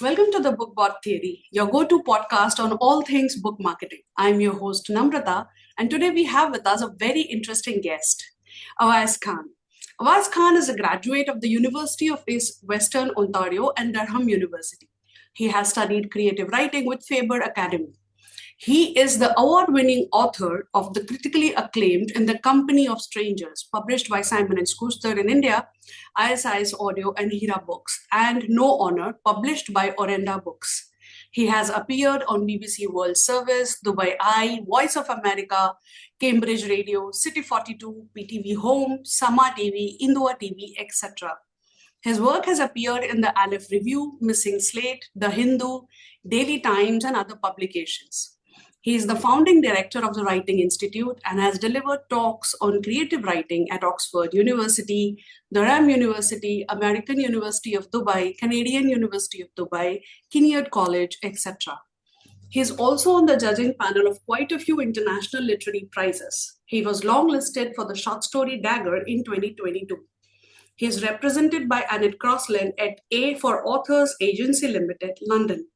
Welcome to the Bookbot Theory, your go-to podcast on all things book marketing. I'm your host Namrata, and today we have with us a very interesting guest, Awais Khan. Awais Khan is a graduate of the University of Western Ontario and Durham University. He has studied creative writing with Faber Academy. He is the award-winning author of the critically acclaimed In the Company of Strangers, published by Simon Schuster in India, ISI's Audio and Hera Books, and No Honor, published by Orenda Books. He has appeared on BBC World Service, Dubai Eye, Voice of America, Cambridge Radio, City 42, PTV Home, Samaa TV, Indua TV, etc. His work has appeared in the Aleph Review, Missing Slate, The Hindu, Daily Times, and other publications. He is the founding director of the Writing Institute and has delivered talks on creative writing at Oxford University, Durham University, American University of Dubai, Canadian University of Dubai, Keemiya College, etc. He is also on the judging panel of quite a few international literary prizes. He was longlisted for the short story Dagger in 2022. He is represented by Annette Crossland at A for Authors Agency Ltd, London.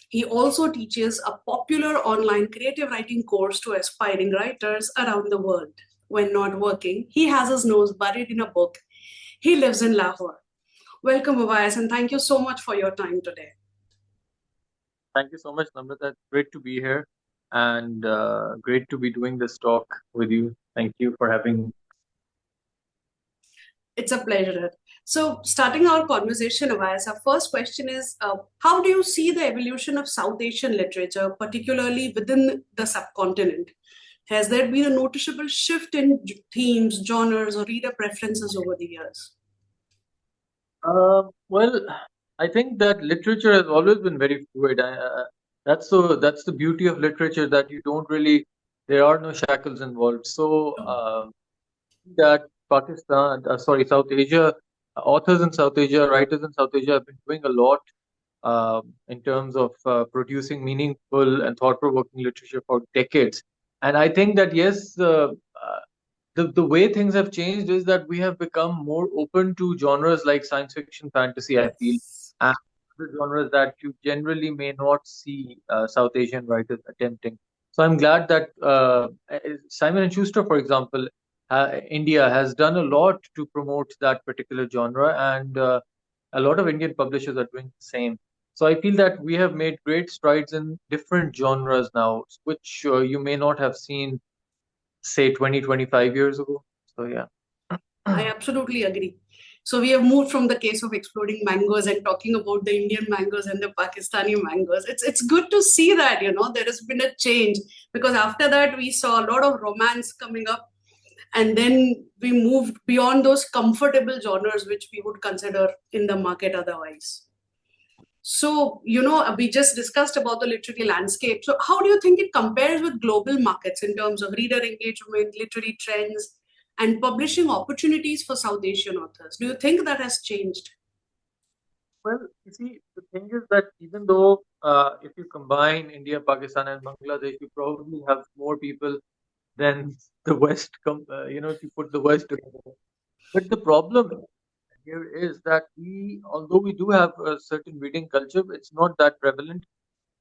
He also teaches a popular online creative writing course to aspiring writers around the world. When not working, he has his nose buried in a book. He lives in Lahore. Welcome, Awais, and thank you so much for your time today. Thank you so much, Namrata. It's great to be here and great to be doing this talk with you. Thank you for having me. It's a pleasure. So, starting our conversation, Awais, our first question is, how do you see the evolution of South Asian literature, particularly within the subcontinent? Has there been a noticeable shift in themes, genres, or reader preferences over the years? Well, I think that literature has always been very fluid. That's the beauty of literature, that you don't really, there are no shackles involved. So that South Asia, authors in South Asia, writers in South Asia have been doing a lot in terms of producing meaningful and thought-provoking literature for decades. And I think that, yes, the way things have changed is that we have become more open to genres like science fiction, fantasy, I feel, and the genres that you generally may not see South Asian writers attempting. So I'm glad that Simon & Schuster, for example, India has done a lot to promote that particular genre, and a lot of Indian publishers are doing the same. So I feel that we have made great strides in different genres now, which you may not have seen, say, 20, 25 years ago. So yeah. I absolutely agree. So we have moved from the case of exploding mangoes and talking about the Indian mangoes and the Pakistani mangoes. It's good to see that, there has been a change, because after that we saw a lot of romance coming up, and then we moved beyond those comfortable genres which we would consider in the market otherwise. So, we just discussed about the literary landscape. So how do you think it compares with global markets in terms of reader engagement, literary trends, and publishing opportunities for South Asian authors? Do you think that has changed? Well, you see, the thing is that even though if you combine India, Pakistan, and Bangladesh, you probably have more people than the West, if you put the West together. But the problem here is that although we do have a certain reading culture, it's not that prevalent.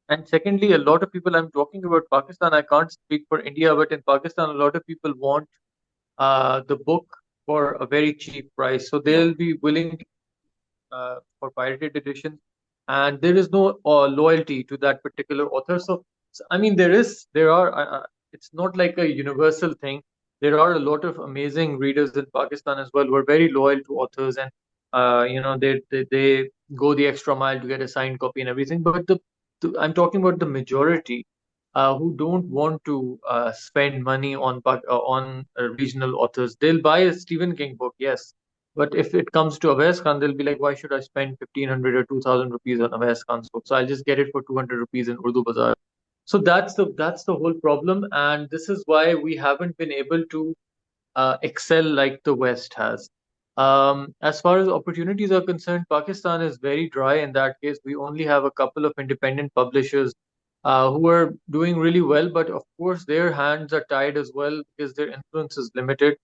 And secondly, a lot of people, I'm talking about Pakistan, I can't speak for India, but in Pakistan, a lot of people want the book for a very cheap price. So they'll be willing for pirated editions, and there is no loyalty to that particular author. So I mean, it's not like a universal thing. There are a lot of amazing readers in Pakistan as well who are very loyal to authors, and they go the extra mile to get a signed copy and everything. But I'm talking about the majority who don't want to spend money on regional authors. They'll buy a Stephen King book, yes, but if it comes to Awais Khan, they'll be like, why should I spend 1,500 or 2,000 rupees on Awais Khan's book? So I'll just get it for 200 rupees in Urdu Bazaar. So that's the whole problem, and this is why we haven't been able to excel like the West has. As far as opportunities are concerned, Pakistan is very dry in that case. We only have a couple of independent publishers who are doing really well, but of course their hands are tied as well because their influence is limited.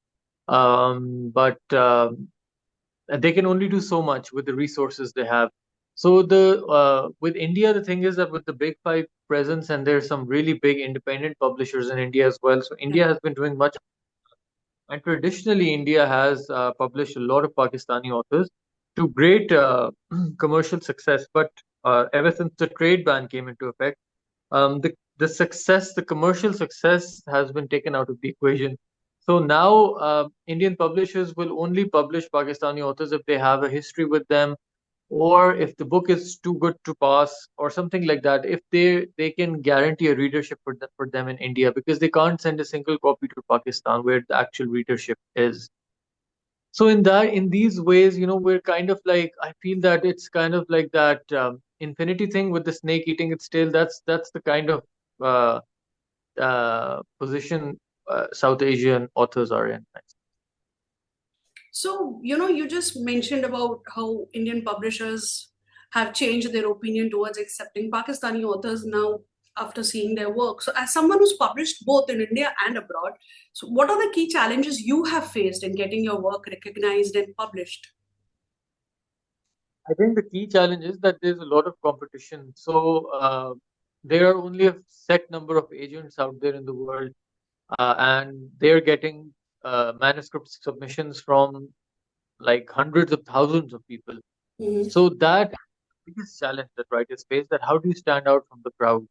But they can only do so much with the resources they have. So the with India, the thing is that with the big five presence, and there's some really big independent publishers in India as well. So Yeah. India has been doing much, and traditionally India has published a lot of Pakistani authors to great commercial success. But ever since the trade ban came into effect, the commercial success has been taken out of the equation. So now Indian publishers will only publish Pakistani authors if they have a history with them, or if the book is too good to pass, or something like that. If they can guarantee a readership for them in India, because they can't send a single copy to Pakistan where the actual readership is. So in these ways, we're kind of like, I feel that it's kind of like that infinity thing with the snake eating its tail. That's the kind of uh, position South Asian authors are in. So, you just mentioned about how Indian publishers have changed their opinion towards accepting Pakistani authors now after seeing their work. So, as someone who's published both in India and abroad, so what are the key challenges you have faced in getting your work recognized and published? I think the key challenge is that there's a lot of competition. So there are only a set number of agents out there in the world, and they're getting manuscript submissions from like hundreds of thousands of people. Mhm. So that biggest challenge that writers face, that how do you stand out from the crowd?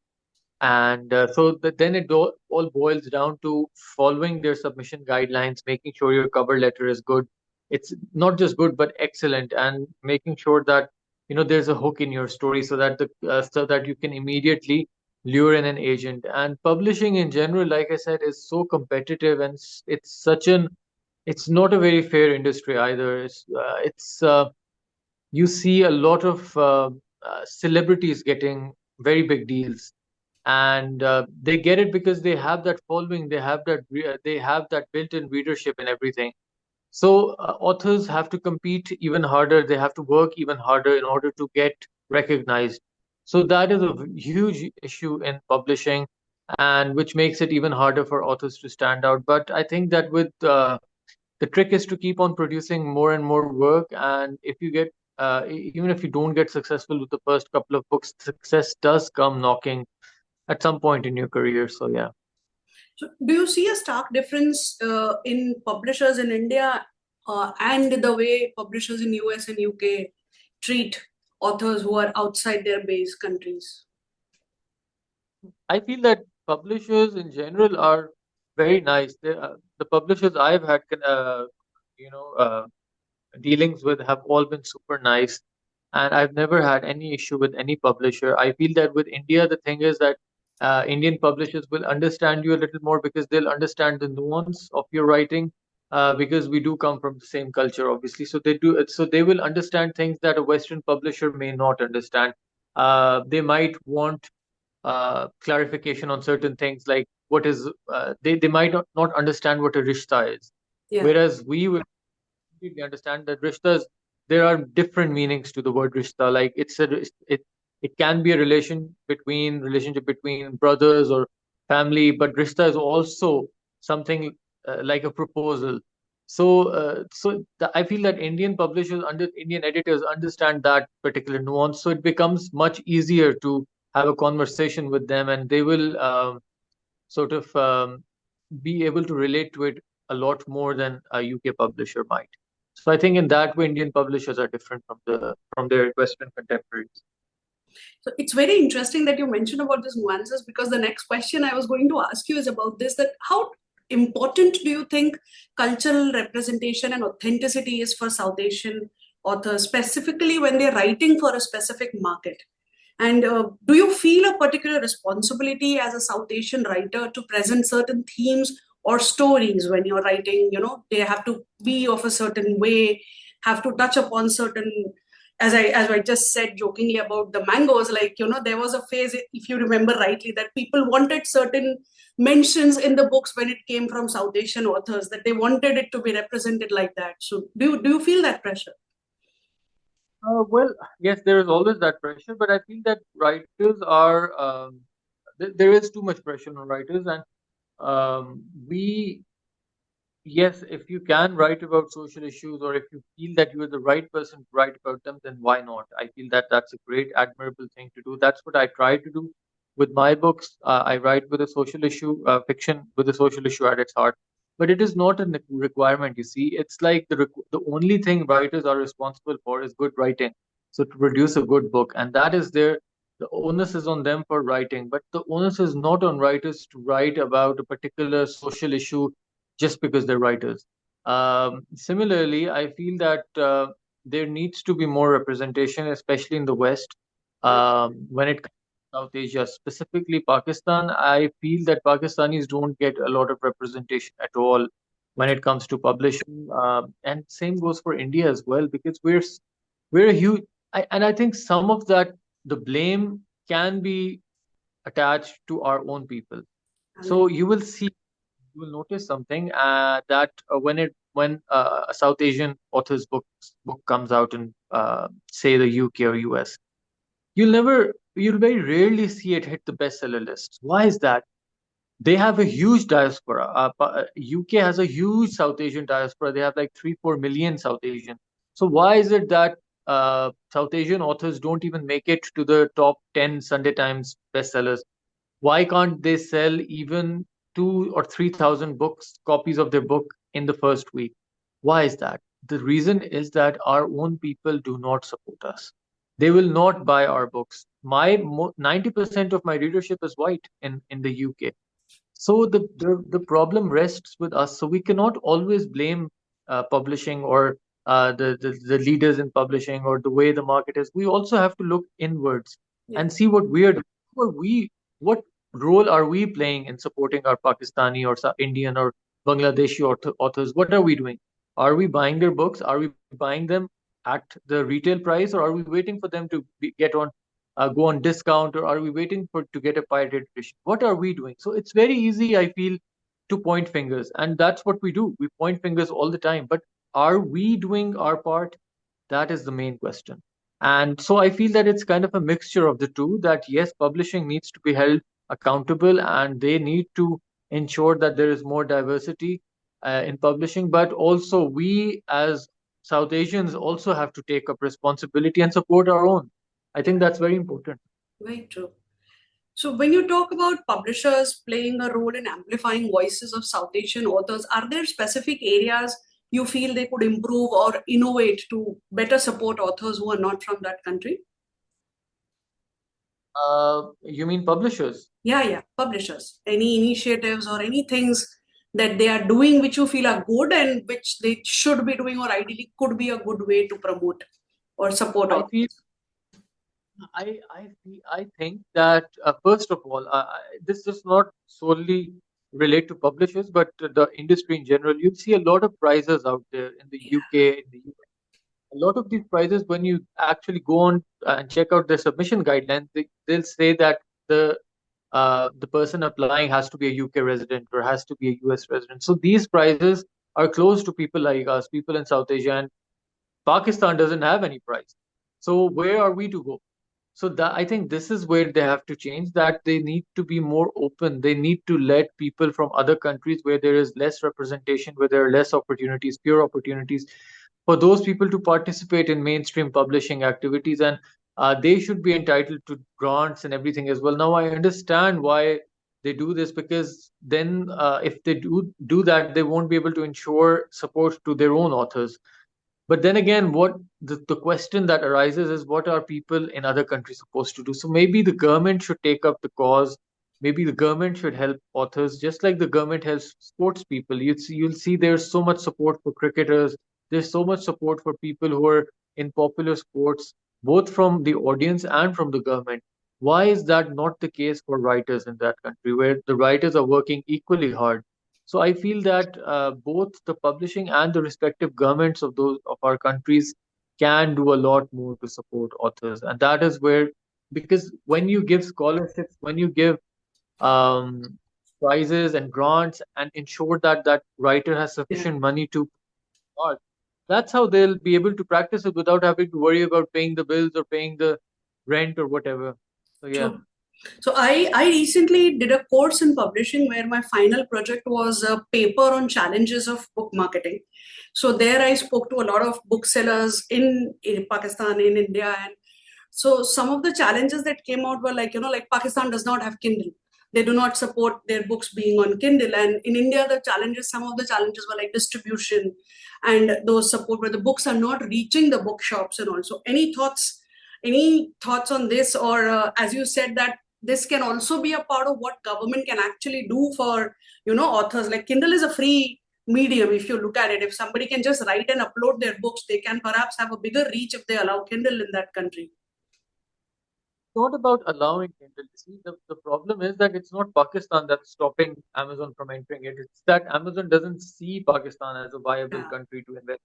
And then it all boils down to following their submission guidelines, making sure your cover letter is good. It's not just good, but excellent, and making sure that there's a hook in your story, so that you can immediately lure in an agent. And publishing in general, like I said, is so competitive, and it's not a very fair industry either. It's you see a lot of celebrities getting very big deals, and they get it because they have that following, they have that built-in readership and everything. So authors have to compete even harder, they have to work even harder in order to get recognized. So that is a huge issue in publishing, and which makes it even harder for authors to stand out. But I think that with the trick is to keep on producing more and more work, and if you get even if you don't get successful with the first couple of books, success does come knocking at some point in your career. So yeah. So, do you see a stark difference in publishers in India and the way publishers in US and UK treat authors who are outside their base countries? I feel that publishers in general are very nice. The publishers I've had, you know, dealings with have all been super nice, and I've never had any issue with any publisher. I feel that with India, the thing is that Indian publishers will understand you a little more because they'll understand the nuance of your writing. Because we do come from the same culture, obviously, so they will understand things that a Western publisher may not understand. They might want clarification on certain things, like what is they might not understand what a rishta is, Yeah. whereas we will completely understand that rishtas, there are different meanings to the word rishta. Like it can be a relationship between brothers or family, but rishta is also something like a proposal. So I feel that Indian editors understand that particular nuance, so it becomes much easier to have a conversation with them, and they will sort of be able to relate to it a lot more than a UK publisher might. So I think in that way, Indian publishers are different from their Western contemporaries. So it's very interesting that you mentioned about these nuances, because the next question I was going to ask you is about this, that how important do you think cultural representation and authenticity is for South Asian authors, specifically when they're writing for a specific market? And do you feel a particular responsibility as a South Asian writer to present certain themes or stories when you're writing? They have to be of a certain way, have to touch upon certain, as I just said jokingly about the mangoes, like, there was a phase, if you remember rightly, that people wanted certain mentions in the books when it came from South Asian authors, that they wanted it to be represented like that. So do you feel that pressure? Well, yes, there is always that pressure, but I feel that writers are there is too much pressure on writers, and we yes, if you can write about social issues, or if you feel that you are the right person to write about them, then why not? I feel that that's a great, admirable thing to do. That's what I try to do with my books. I write with a social issue, fiction with a social issue at its heart. But it is not a requirement, you see. It's like the only thing writers are responsible for is good writing. So to produce a good book, and that is the onus is on them for writing. But the onus is not on writers to write about a particular social issue just because they're writers. Similarly, I feel that there needs to be more representation, especially in the West. When it comes to South Asia, specifically Pakistan, I feel that Pakistanis don't get a lot of representation at all when it comes to publishing. And same goes for India as well, because we're a huge, and I think some of that, the blame can be attached to our own people. So you will notice something that when a South Asian author's book comes out in say the UK or US, you'll very rarely see it hit the bestseller lists. Why is that? They have a huge diaspora. UK has a huge South Asian diaspora. They have like 3-4 million South Asian. So why is it that South Asian authors don't even make it to the top 10 Sunday Times bestsellers? Why can't they sell even 2 or 3 thousand books, copies of their book in the first week? Why is that? The reason is that our own people do not support us. They will not buy our books. 90% of my readership is white in the UK. So the problem rests with us. So we cannot always blame publishing or the leaders in publishing or the way the market is. We also have to look inwards and see what we are doing. What role are we playing in supporting our Pakistani or Indian or Bangladeshi authors? What are we doing? Are we buying their books? Are we buying them at the retail price, or are we waiting for them to get on go on discount, or are we waiting for to get a pirated edition? What are we doing? So it's very easy, I feel, to point fingers, and that's what we do. We point fingers all the time, but are we doing our part? That is the main question. And so I feel that it's kind of a mixture of the two, that yes, publishing needs to be held accountable and they need to ensure that there is more diversity in publishing, but also we as South Asians also have to take up responsibility and support our own. I think that's very important. Very true. So, when you talk about publishers playing a role in amplifying voices of South Asian authors, are there specific areas you feel they could improve or innovate to better support authors who are not from that country? You mean publishers? Yeah, publishers. Any initiatives or any things that they are doing which you feel are good and which they should be doing or ideally could be a good way to promote or support I authors? feel I think that first of all, this does not solely relate to publishers, but to the industry in general. You see a lot of prizes out there in the UK, in the US. A lot of these prizes, when you actually go on and check out their submission guidelines, they'll say that the person applying has to be a UK resident or has to be a US resident. So these prizes are close to people like us, people in South Asia, and Pakistan doesn't have any prize. So where are we to go? So that I think this is where they have to change, that they need to be more open. They need to let people from other countries where there is less representation, where there are less opportunities, pure opportunities, for those people to participate in mainstream publishing activities, and they should be entitled to grants and everything as well. Now I understand why they do this, because then if they do that, they won't be able to ensure support to their own authors. But then again, what the question that arises is, what are people in other countries supposed to do? So maybe the government should take up the cause. Maybe the government should help authors, just like the government helps sports people. You'll see there's so much support for cricketers. There's so much support for people who are in popular sports, both from the audience and from the government. Why is that not the case for writers in that country, where the writers are working equally hard? So I feel that both the publishing and the respective governments of those of our countries can do a lot more to support authors, and that is where, because when you give scholarships, when you give um, prizes and grants, and ensure that that writer has Yeah, sufficient money to art, that's how they'll be able to practice it without having to worry about paying the bills or paying the rent or whatever. So yeah. true. So I recently did a course in publishing where my final project was a paper on challenges of book marketing. So there I spoke to a lot of booksellers in Pakistan, in India, and so some of the challenges that came out were like, like Pakistan does not have Kindle. They do not support their books being on Kindle. And in India, some of the challenges were like distribution and those support where the books are not reaching the bookshops and also. Any thoughts on this? Or as you said, that this can also be a part of what government can actually do for, authors. Like Kindle is a free medium if you look at it. If somebody can just write and upload their books, they can perhaps have a bigger reach if they allow Kindle in that country. Not about allowing Kindle. See, the problem is that it's not Pakistan that's stopping Amazon from entering it. It's that Amazon doesn't see Pakistan as a viable Yeah. country to invest.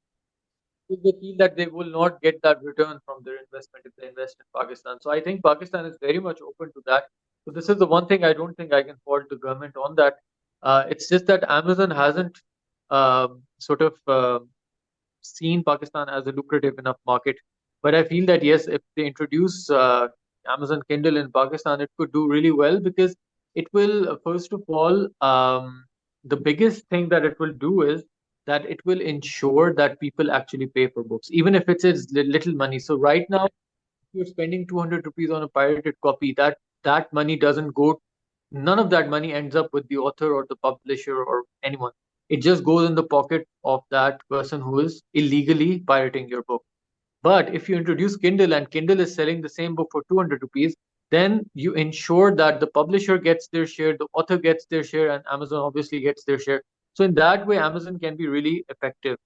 If they feel that they will not get that return from their investment if they invest in Pakistan. So I think Pakistan is very much open to that. So this is the one thing I don't think I can fault the government on that. It's just that Amazon hasn't sort of seen Pakistan as a lucrative enough market. But I feel that yes, if they introduce Amazon Kindle in Pakistan, it could do really well because it will, first of all, the biggest thing that it will do is that it will ensure that people actually pay for books, even if it's little money. So right now, you're spending 200 rupees on a pirated copy, that money doesn't go, none of that money ends up with the author or the publisher or anyone. It just goes in the pocket of that person who is illegally pirating your book. But if you introduce Kindle and Kindle is selling the same book for 200 rupees, then you ensure that the publisher gets their share, the author gets their share, and Amazon obviously gets their share. So in that way, Amazon can be really effective.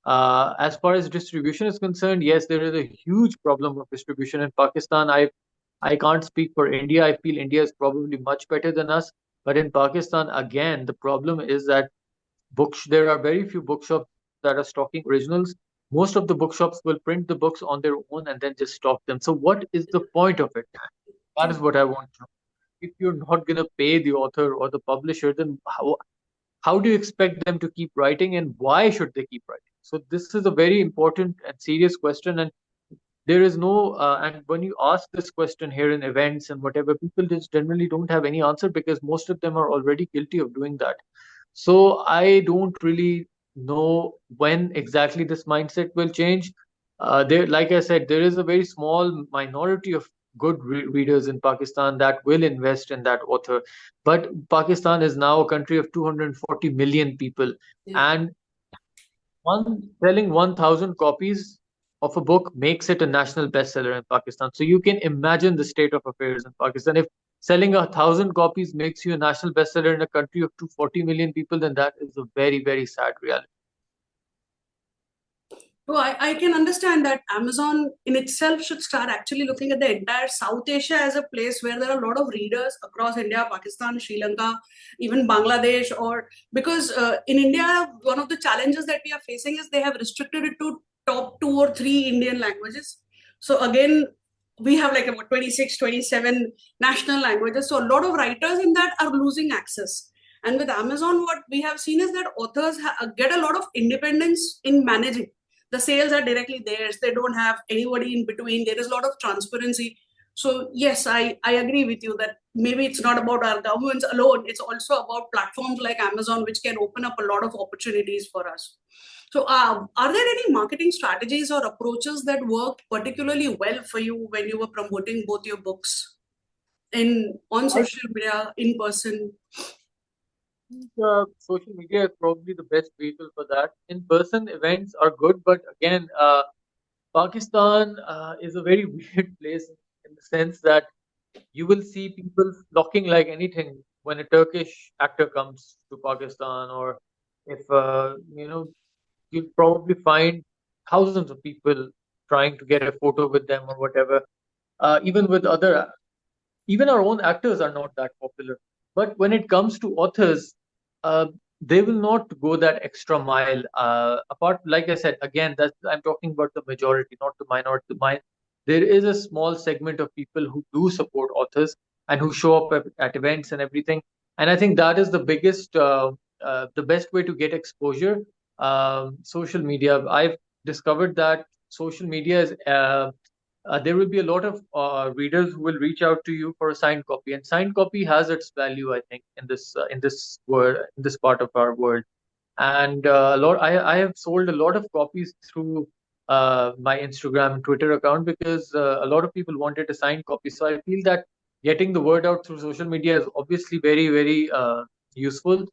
As far as distribution is concerned, yes, there is a huge problem of distribution in Pakistan. I can't speak for India. I feel India is probably much better than us. But in Pakistan, again, the problem is that there are very few bookshops that are stocking originals. Most of the bookshops will print the books on their own and then just stock them. So what is the point of it? That is what I want to know. If you're not going to pay the author or the publisher, then how do you expect them to keep writing and why should they keep writing? So this is a very important and serious question, and there is no and when you ask this question here in events and whatever, people just generally don't have any answer because most of them are already guilty of doing that. So I don't really know when exactly this mindset will change. There, like I said, there is a very small minority of good readers in Pakistan that will invest in that author. But Pakistan is now a country of 240 million people, Yeah. and one selling 1,000 copies of a book makes it a national bestseller in Pakistan. So you can imagine the state of affairs in Pakistan. If selling 1,000 copies makes you a national bestseller in a country of 240 million people, then that is a very, very sad reality. So I can understand that Amazon in itself should start actually looking at the entire South Asia as a place where there are a lot of readers across India, Pakistan, Sri Lanka, even Bangladesh. Or because in India, one of the challenges that we are facing is they have restricted it to top 2 or 3 Indian languages. So again, we have like about 26, 27 national languages. So a lot of writers in that are losing access. And with Amazon, what we have seen is that authors get a lot of independence in managing. The sales are directly theirs. They don't have anybody in between. There is a lot of transparency. So yes, I agree with you that maybe it's not about our governments alone. It's also about platforms like Amazon, which can open up a lot of opportunities for us. So are there any marketing strategies or approaches that worked particularly well for you when you were promoting both your books in on I social media, in person? think social media is probably the best vehicle for that. In-person events are good, but again, Pakistan is a very weird place in the sense that you will see people flocking like anything when a Turkish actor comes to Pakistan, or if you'll probably find thousands of people trying to get a photo with them or whatever. Even with other, even our own actors are not that popular. But when it comes to authors, uh, they will not go that extra mile. Apart, like I said, again, that I'm talking about the majority, not the minority. There is a small segment of people who do support authors and who show up at events and everything. And I think that is the best way to get exposure. Social media. I've discovered that social media is there will be a lot of readers who will reach out to you for a signed copy, and signed copy has its value, I think, in this world, in this part of our world. And I have sold a lot of copies through my Instagram and Twitter account because a lot of people wanted a signed copy. So I feel that getting the word out through social media is obviously very useful.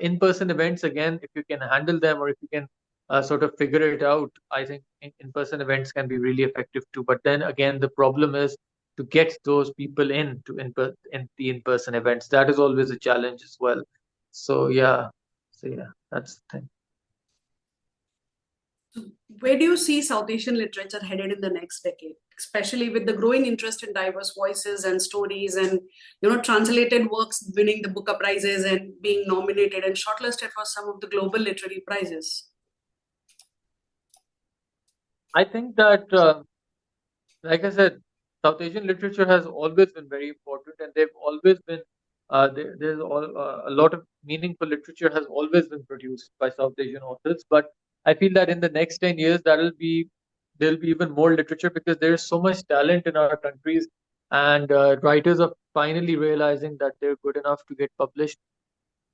In-person events, again, if you can handle them or if you can sort of figure it out, I think in-person events can be really effective too. But then again, the problem is to get those people in the in-person events. That is always a challenge as well. So yeah. So yeah, that's the thing. Where do you see South Asian literature headed in the next decade, especially with the growing interest in diverse voices and stories, and translated works winning the Booker prizes and being nominated and shortlisted for some of the global literary prizes? I think that, like I said, South Asian literature has always been very important, and they've always been a lot of meaningful literature has always been produced by South Asian authors. But I feel that in the next 10 years, there'll be even more literature because there is so much talent in our countries, and writers are finally realizing that they're good enough to get published.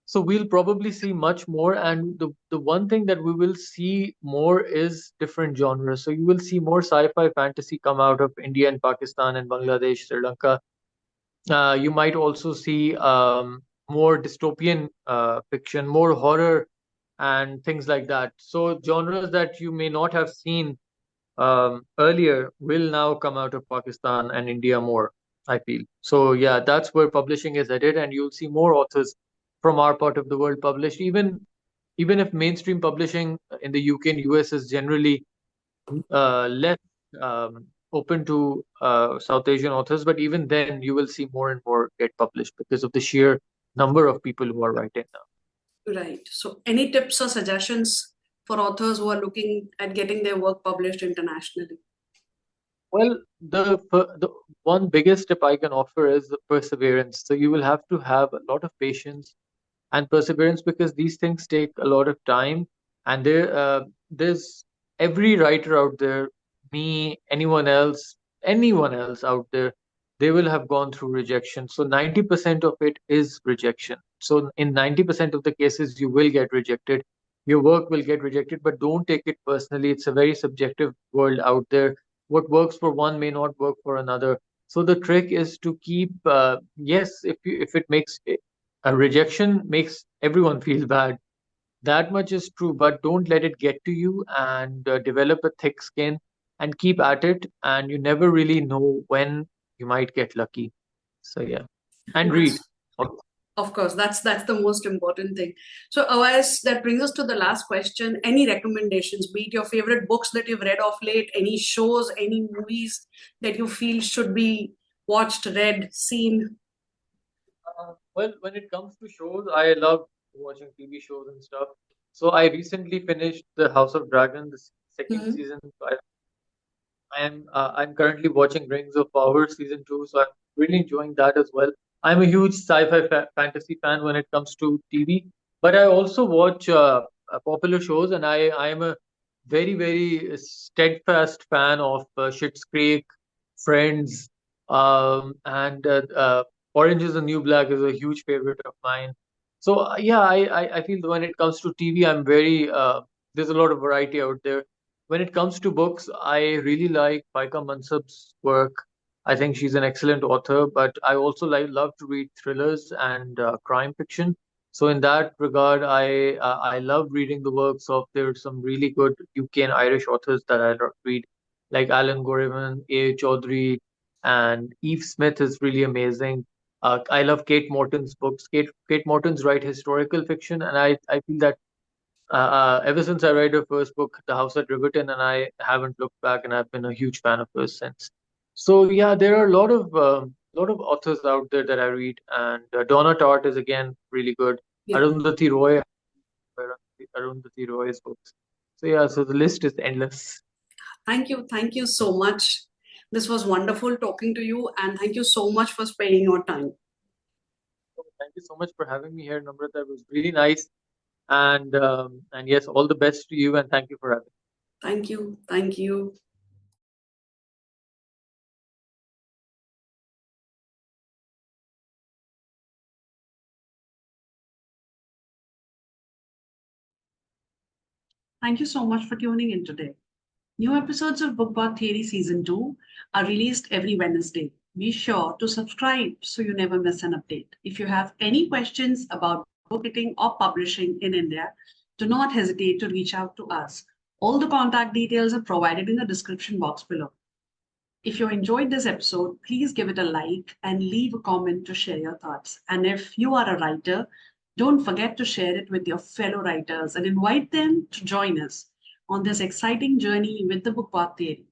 So we'll probably see much more, and the one thing that we will see more is different genres. So you will see more sci-fi fantasy come out of India and Pakistan and Bangladesh, Sri Lanka. You might also see more dystopian fiction, more horror, and things like that. So genres that you may not have seen earlier will now come out of Pakistan and India more, I feel. So yeah, that's where publishing is headed, and you'll see more authors from our part of the world published. Even if mainstream publishing in the UK and US is generally less open to South Asian authors, but even then you will see more and more get published because of the sheer number of people who are writing now. Right. So, any tips or suggestions for authors who are looking at getting their work published internationally? Well, the one biggest tip I can offer is the perseverance. So you will have to have a lot of patience and perseverance because these things take a lot of time. And there's every writer out there, me, anyone else out there, they will have gone through rejection. So 90% of it is rejection. So in 90% of the cases, you will get rejected. Your work will get rejected, but don't take it personally. It's a very subjective world out there. What works for one may not work for another. So the trick is to keep, yes, if it makes a rejection makes everyone feel bad. That much is true, but don't let it get to you and develop a thick skin and keep at it. And you never really know when you might get lucky. So yeah, and read. That's Of course, that's the most important thing. So, Awais, that brings us to the last question. Any recommendations, be it your favorite books that you've read of late, any shows, any movies that you feel should be watched, read, seen? Well, when it comes to shows, I love watching TV shows and stuff. So I recently finished The House of Dragon, the second Mhm. season. So I'm currently watching Rings of Power season two, so I'm really enjoying that as well. I'm a huge sci-fi fantasy fan when it comes to TV, but I also watch popular shows, and I am a very steadfast fan of Schitt's Creek, Friends, and Orange is the New Black is a huge favorite of mine. So yeah, I feel that when it comes to TV, I'm very there's a lot of variety out there. When it comes to books, I really like Paika Mansab's work. I think she's an excellent author, but I also love to read thrillers and crime fiction. So in that regard, I love reading the works of there's some really good UK and Irish authors that read, like Alan Goriman, A. Chaudhry, and Eve Smith is really amazing. I love Kate Morton's books. Kate Morton's write historical fiction, and I feel that ever since I read her first book, The House at Riverton, and I haven't looked back, and I've been a huge fan of hers since. So yeah, there are a lot of authors out there that I read, and Donna Tartt is again really good. Yeah. Arundhati Roy, Arundhati Roy's books. So yeah, so the list is endless. Thank you. Thank you so much. This was wonderful talking to you, and thank you so much for spending your time. So thank you so much for having me here, Namrata. It was really nice, and yes, all the best to you, and thank you for having me. Thank you. Thank you. Thank you so much for tuning in today. New episodes of Bookbot Theory Season 2 are released every Wednesday. Be sure to subscribe so you never miss an update. If you have any questions about book editing or publishing in India, do not hesitate to reach out to us. All the contact details are provided in the description box below. If you enjoyed this episode, please give it a like and leave a comment to share your thoughts. And if you are a writer, don't forget to share it with your fellow writers and invite them to join us on this exciting journey with the Bookbot Theory.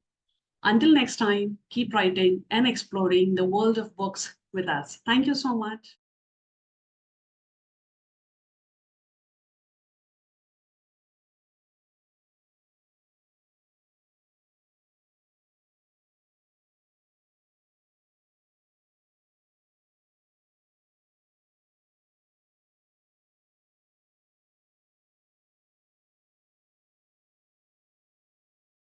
Until next time, keep writing and exploring the world of books with us. Thank you so much.